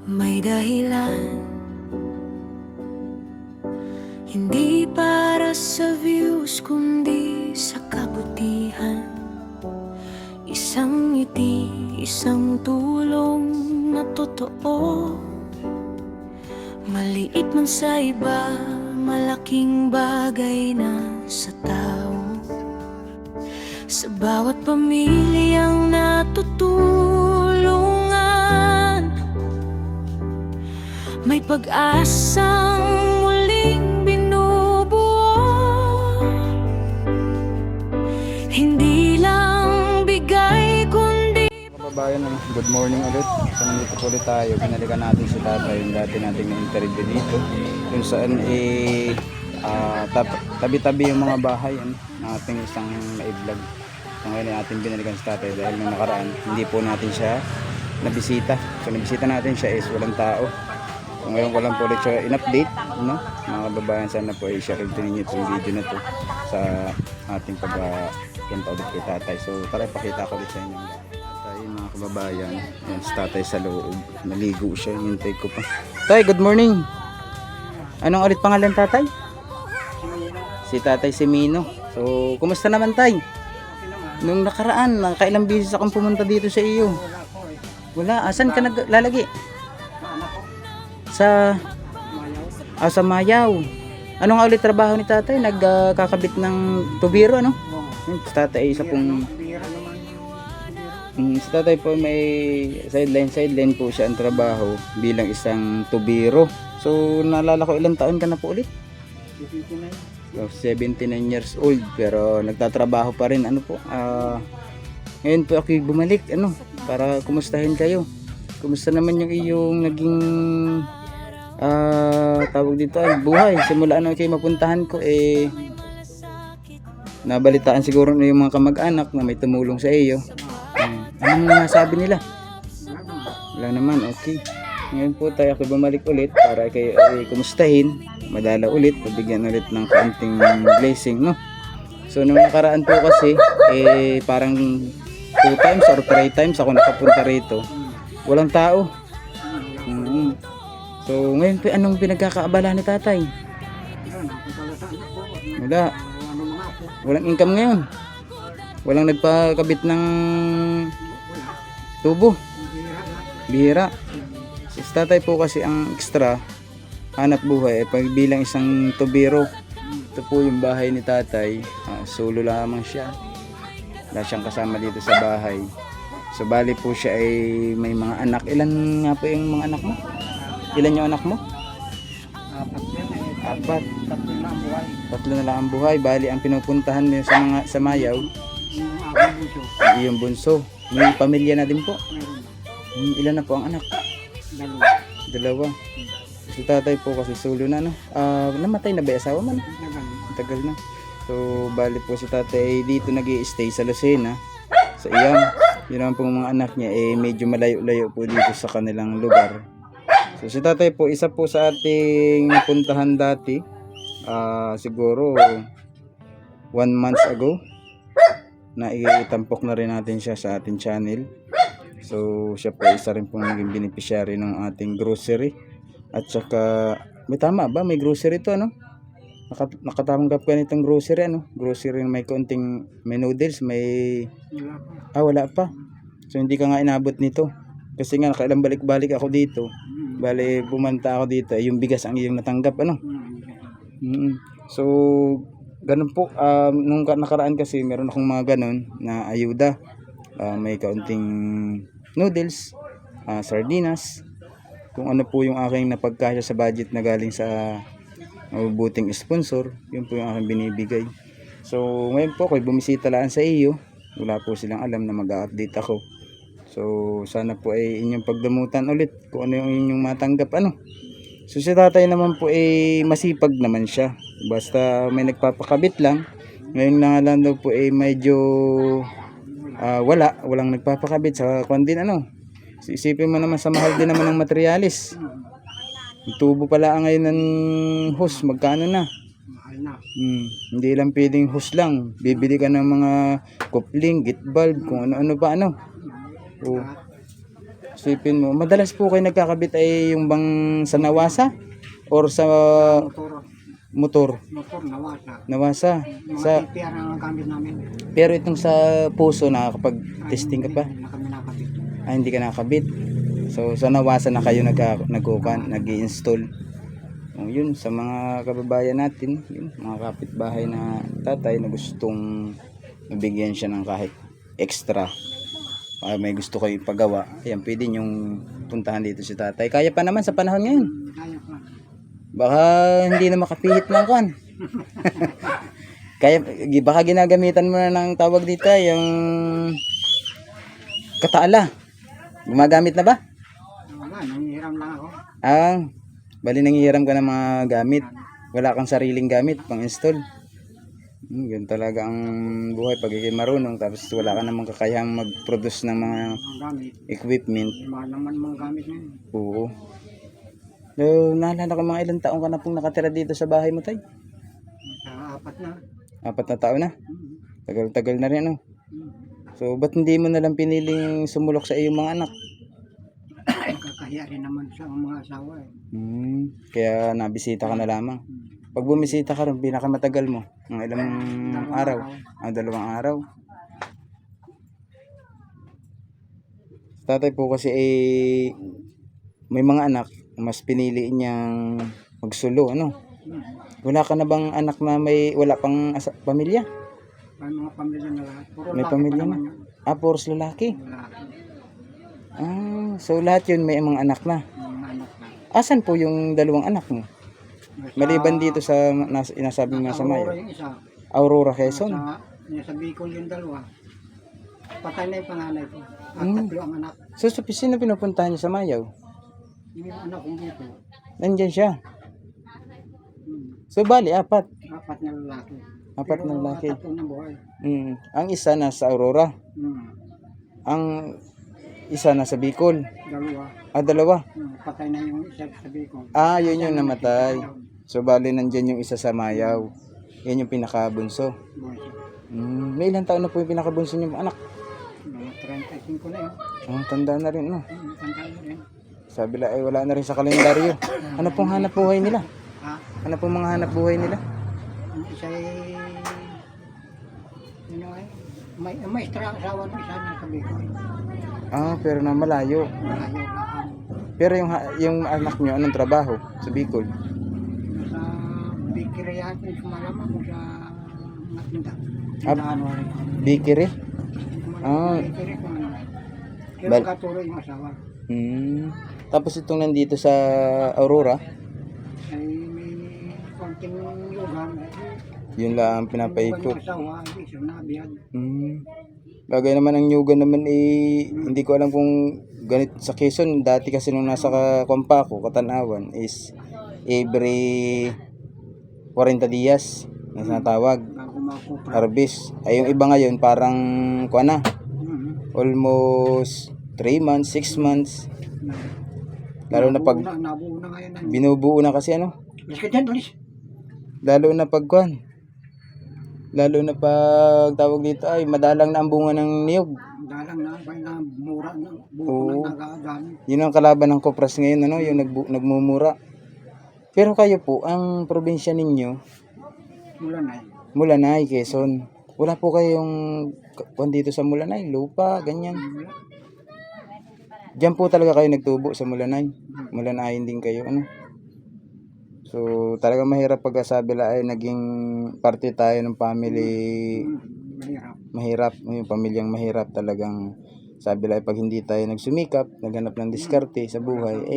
may dahilan. Hindi para sa views kundi sa kabutihan. Isang ngiti, isang tulong na totoo. Maliit man sa iba, malaking bagay na sa tao. Sa bawat pamilyang natutulungan, may pag-asang muling binubuo. Hindi lang bigay kundi Kababayan, good morning ulit. So nandito po ulit tayo. Binalikan natin si tatay, yung dati nating na-interview dito. Kung saan tabi-tabi yung mga bahay ng ating isang na-vlog. So ngayon ay ating binalikan si tatay dahil nung nakaraan hindi po natin siya nabisita. So nabisita natin siya is walang tao. So ngayon ko lang po ulit siya in-update, no? Mga kababayan, sana po i-share din ninyo itong video na to sa ating pag-punta ulit kay tatay. So tara, pakita ko ulit sa inyo. Tayo mga kababayan, yan si tatay sa loob. Naligo siya, hintay ko pa. Tay, good morning. Anong ulit pangalan tatay? Si tatay si Mino. So kumusta naman tay? Nung nakaraan, nakailang beses akong pumunta dito sa iyo. Wala, asan ka naglalagi? Sa Mayaw. Ano nga ulit trabaho ni tatay? Nagkakabit ng tubiro, ano? Si tatay isa pong si tatay po may sideline po siya ang trabaho bilang isang tubiro. So naalala ko, ilang taon ka na po ulit? 79 years old, pero nagtatrabaho pa rin, ano po. Ngayon po ako bumalik, ano, para kumustahin kayo. Kumusta naman yung iyong naging tawag dito, buhay simula ano kayo mapuntahan ko, nabalitaan siguro na yung mga kamag-anak na may tumulong sa iyo. Anong nasabi nila? Wala naman, okay. Ngayon po tayo ako bumalik ulit para kayo kumustahin, madala ulit, pabigyan ulit ng kaunting blessing, no? So nung nakaraan po kasi parang 2 times or 3 times ako nakapunta rito, walang tao. So ngayon po, anong pinagkakaabala ni tatay? Walang income ngayon, walang nagpakabit ng tubo, bihira. Si tatay po kasi ang extra hanap buhay ay pagbilang isang tubiro. Ito po yung bahay ni tatay, solo lamang siya, wala siyang kasama dito sa bahay. So bali po siya ay may mga anak. Ilan nga po yung mga anak mo? Ilan yung anak mo? 4. 3 na lang ang buhay. Bali ang pinupuntahan niyo sa Mayaw yung bunso. May pamilya na din po. Ilan na po ang anak? 2. Si tatay po kasi solo na, no? Namatay na ba yung asawa man? Tagal na. So bali po si tatay dito nag-i-stay sa Lucena, sa Iyang. Yun naman pong mga anak niya medyo malayo-layo po dito sa kanilang lugar. So si tatay po, isa po sa ating napuntahan dati, siguro 1 month ago, na itampok na rin natin siya sa ating channel. So siya po isa rin pong naging beneficiary ng ating grocery. At saka may tama ba, may grocery to, ano? Nakatanggap ka nitong grocery, ano? Grocery may konting, may noodles, may wala pa. So hindi ka nga inabot nito kasi nga nakailang balik-balik ako dito. Bale bumanta ako dito, yung bigas ang iyong natanggap, ano? So ganun po. Nung nakaraan kasi meron akong mga ganun na ayuda. May kaunting noodles, sardinas, kung ano po yung aking napagkasya sa budget na galing sa mabubuting sponsor, yun po yung aking binibigay. So ngayon po ako'y bumisita lang sa iyo, wala po silang alam na mag-update ako. So sana po ay inyong pagdamutan ulit kung ano yung inyong matanggap, ano. So si tatay naman po masipag naman siya, basta may nagpapakabit lang. Ngayon lang daw po medyo walang nagpapakabit sa kwan din, ano. Isipin mo naman, sa mahal din naman ng materialis. Yung tubo pala ngayon ng hose, magkano na? Hindi lang pwedeng hose lang, bibili ka ng mga coupling, gate valve, kung ano-ano pa, ano. Sweepin mo. Madalas po kayo nagkakabit ay yung bang sa nawasa or sa Motor, motor? motor, nawasa. Nawasa. Mga Sa TPR ang gamit namin. pero itong sa puso nakakapag-testing ka pa. Hindi na kami nakabit. Hindi ka nakabit. So sa nawasa na kayo nag-i-install. Yun sa mga kababayan natin, yun, mga kapitbahay na tatay na gustong mabigyan siya ng kahit extra. May gusto kayo ipagawa, ayan, pwede nyong puntahan dito si tatay. Kaya pa naman sa panahon ngayon. Kaya pa. Baka hindi na makapihit ng kwan. Kaya baka ginagamitan mo na ng tawag dito yung kataala. Gumagamit na ba? Wala, nangihiram lang ako. Bali nanghihiram ka ng mga gamit. Wala kang sariling gamit pang install. Yun talaga ang buhay pag ikay marunong tapos wala ka namang kakayahang mag-produce ng mga Mga gamit. equipment. Mahal naman mga gamit na yun. Oo. So, naalala ko mga ilang taong ka na pong nakatira dito sa bahay mo, tay? Sa 4 na. 4 na taon na. Mhm. Tagal-tagal na rin, ano? Mhm. So, ba't hindi mo nalang piniling sumulok sa iyong mga anak? Kakahiya rin naman sa mga asawa eh. Kaya nabisita ka na lamang. Pag bumisita ka rin, pinakamatagal mo. Mga ilang araw. 2 araw. Tatay po kasi may mga anak, mas pinili niyang magsulo, ano? Wala ka na bang anak na wala pang pamilya? May mga pamilya na lahat. Puro May laki pamilya pa naman na? yun. Puros lalaki. Lalaki. So lahat yun may mga anak na. Yung mga anak na. Asan po yung 2 anak mo? Maliban dito sa inasabi mo sa Aurora Mayo. yung isa. Aurora, Quezon. Nasa Bicol yung 2. Patay na yung panganay ko. At 3 ang anak. So sino pinupuntahan niyo sa Mayaw? Yung anak kong dito. Nandyan siya. Hmm. So bali, 4. 4 na lalaki. 4 na lalaki. 3 na buhay. Ang isa nasa Aurora. Hmm. Ang isa nasa Bicol. 2. 2. Patay na yung isa sa Bicol. Yun yung namatay. So bali nandyan yung isa sa Mayaw. Yan yung pinakabunso. Buhay siya. May ilang taon na po yung pinakabunso niyong anak? Mga 35 na yun. Tanda na rin, no? Tanda na rin. Sabi la ay wala na rin sa kalendaryo. Ano pong hanap buhay nila? Ha? Ano pong mga hanap buhay nila? Yung isa ay yun ay may extra asawa ng isa na sa Bicol. Pero na malayo. Malayo lang. Pero yung anak niyo anong trabaho sa Bicol? Sa bakery yata yung malaman ko sa natinda. Ah, Tindahan mo rin. Bakery? Bakery kung ano. Kaya Bal- magkatuloy yung asawa. Tapos itong nandito sa Aurora, Ay may konting lugar. yun lang ang Yung pinapaikot. asawa, hindi siya nabiyag. Bagay naman ang Nyugan naman hindi ko alam kung ganit sa Quezon. Dati kasi nung nasa Compako, Katanawan is every 40 dias na sinatawag. Bago makupra. Harvest. Ay yung iba ngayon parang kuha na. Almost 3 months, 6 months. Lalo na pag Nabuo na ngayon. binubuo na kasi ano. Alis ka dyan, alis. Lalo na pag kuhan. Lalo na pag tawag dito ay madalang na ang bunga ng niyog. Dalang na, bay na mura na. Oo. Buko na nagagamit. Yun ang kalaban ng kopras ngayon, ano, yung nagmumura. Pero kayo po, ang probinsya ninyo, Mulanay. Mulanay, Quezon. Wala po kayong kuhan dito sa Mulanay, lupa, ganyan. Wala. Diyan po talaga kayo nagtubo sa Mulanay. Mulanayin din kayo, ano. So, talaga mahirap pag sabi la ay naging parte tayo ng family Mahirap. mahirap, yung pamilyang mahirap talagang sabi la ay pag hindi tayo nagsumikap, naghanap ng diskarte sa buhay,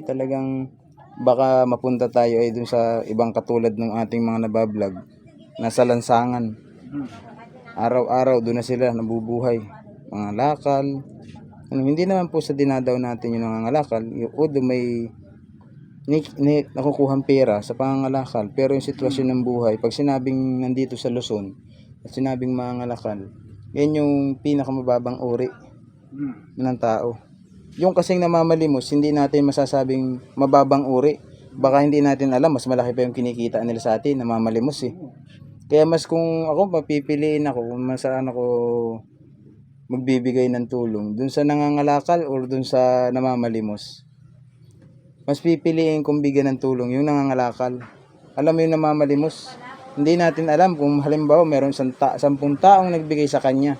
talagang baka mapunta tayo ay dun sa ibang katulad ng ating mga nabablog, nasa lansangan. Araw-araw doon na sila nabubuhay, mga lakal. Hindi naman po sa dinadaw natin yung nangangalakal, although may nakukuhang pera sa pangangalakal, pero yung sitwasyon ng buhay, pag sinabing nandito sa Luzon at sinabing mangangalakal, yan yung pinakamababang uri ng tao. Yung kasing namamalimos, hindi natin masasabing mababang uri. Baka hindi natin alam, mas malaki pa yung kinikita nila sa atin, namamalimos eh. Kaya mas kung ako, papipiliin ako, kung masaan ako magbibigay ng tulong? Dun sa nangangalakal or dun sa namamalimos? Mas pipiliin kong bigyan ng tulong yung nangangalakal. Alam mo yung namamalimos, hindi natin alam kung halimbawa meron 10 taong nagbigay sa kanya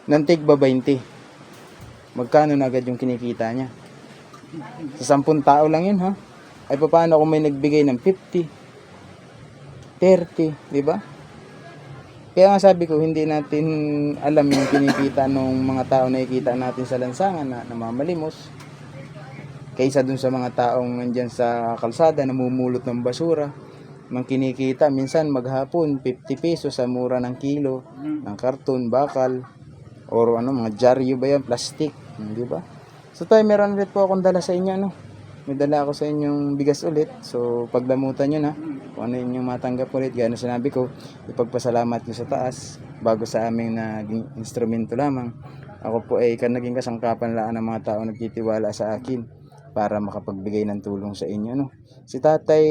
ng tigba 20. Magkano na agad yung kinikita niya? Sa 10 tao lang yun, ha? Ay paano kung may nagbigay ng 50, 30, di ba? Kaya nga sabi ko, hindi natin alam yung kinikita ng mga tao na ikita natin sa lansangan na namamalimos. Kaysa dun sa mga taong nandyan sa kalsada, namumulot ng basura. Mang kinikita, minsan maghapon, 50 pesos sa mura ng kilo, ng karton, bakal, or mga dyaryo ba yan, plastic, di ba? So tayo, meron ulit po akong dala sa inyo, may dala ako sa inyong bigas ulit. So pagdamutan nyo na kung ano inyong matanggap ulit. Gaya na sinabi ko, ipagpasalamat nyo sa taas bago sa aming naging instrumento lamang. Ako po ay naging kasangkapan laan ng mga tao nagtitiwala sa akin para makapagbigay ng tulong sa inyo, Si Tatay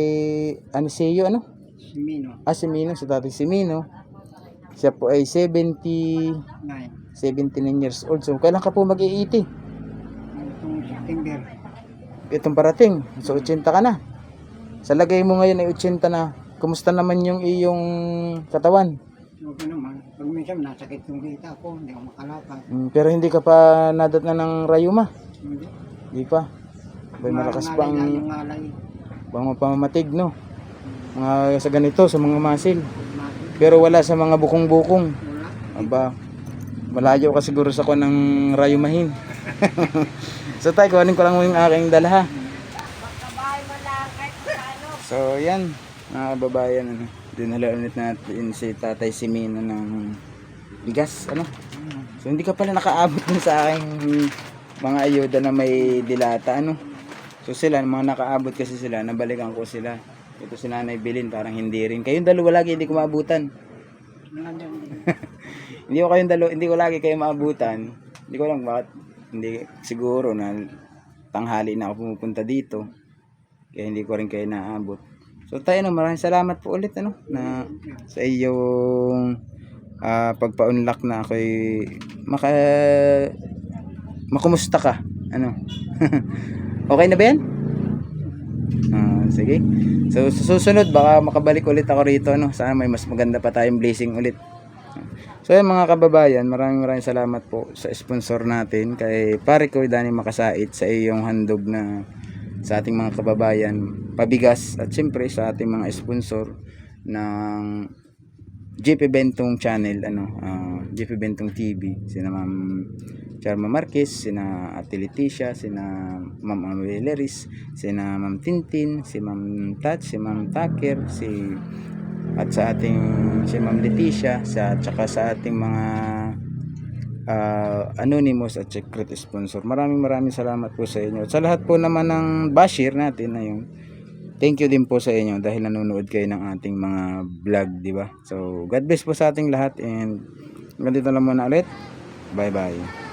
Aniseo, Si Mino. Si Mino, si Tatay Simino. Siya po ay 79 years old. So kailan ka po mag-80? Itong September. Itong parating. So 80 ka na. Sa lagay mo ngayon ay 80 na. Kumusta naman yung iyong katawan? Okay naman. Pag minsan nasakit yung kita ko, hindi ako makalakad. Pero hindi ka pa nadatna ng rayuma? Hindi. Hindi pa. May malakas pang Yung ngalay. pamamatig, mga sa ganito, sa mga masil. Mati. Pero wala sa mga bukong-bukong. Wala. Aba, malayo ka siguro sa ko ng rayumahin. So tayo, kuhanin ko lang yung aking dala, ha. So yan, mga kababayan, dinala ulit natin si Tatay Simino ng bigas, So hindi ka pala nakaabot dun sa aking mga ayuda na may dilata, So sila, mga nakaabot kasi sila, nabalikan ko sila. Ito si Nanay Bilin, parang hindi rin. Kayong dalawa lagi hindi ko maabutan. Hindi ko lagi kayo maabutan. Hindi ko lang bakit, hindi siguro na tanghali na ako pumupunta dito. Kaya hindi ko rin kayo naabot. So tayo, maraming salamat po ulit, na sa iyong pagpa-unlock na ako'y makumusta ka, Okay na ba yan? Sige. So sa susunod baka makabalik ulit ako rito, Sana may mas maganda pa tayong blessing ulit. So yung mga kababayan, maraming salamat po sa sponsor natin kay pare ko Danny Makasait sa iyong handog na sa ating mga kababayan pabigas, at siyempre sa ating mga sponsor ng JP Bentong channel, JP Bentong TV, sina Ma'am Charma Marquez, sina Ate Leticia, sina Ma'am Ameleris, sina Ma'am Tintin, si Ma'am Tat, si Ma'am Taker, at sa ating si Ma'am Leticia, at saka sa ating mga anonymous at secret sponsor. Maraming salamat po sa inyo. At sa lahat po naman ng bashir natin na yun, thank you din po sa inyo dahil nanonood kayo ng ating mga vlog, di ba? So God bless po sa ating lahat, and ganito lang muna ulit. Bye bye.